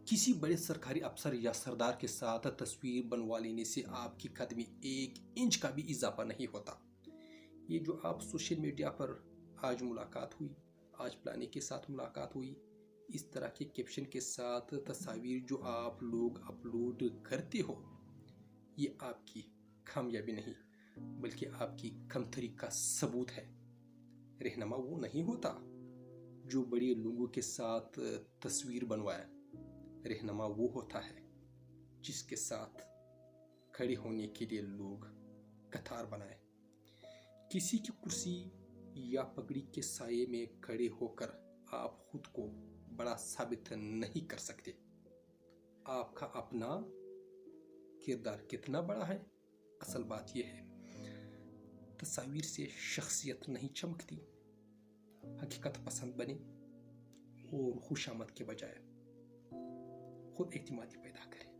کسی بڑے سرکاری افسر یا سردار کے ساتھ تصویر بنوا لینے سے آپ کی قد میں 1 انچ کا بھی اضافہ نہیں ہوتا۔ یہ جو آپ سوشل میڈیا پر آج ملاقات ہوئی، آج فلانے کے ساتھ ملاقات ہوئی، اس طرح کے کیپشن کے ساتھ تصاویر جو آپ لوگ اپلوڈ کرتے ہو، یہ آپ کی کامیابی نہیں بلکہ آپ کی کمتری کا ثبوت ہے۔ رہنما وہ نہیں ہوتا جو بڑے لوگوں کے ساتھ تصویر بنوائے، رہنما وہ ہوتا ہے جس کے ساتھ کھڑے ہونے کے لیے لوگ قطار بنائے۔ کسی کی کرسی یا پگڑی کے سائے میں کھڑے ہو کر آپ خود کو بڑا ثابت نہیں کر سکتے۔ آپ کا اپنا کردار کتنا بڑا ہے، اصل بات یہ ہے۔ تصاویر سے شخصیت نہیں چمکتی۔ حقیقت پسند بنے اور خوشامد کے بجائے خود اعتمادی پیدا کریں۔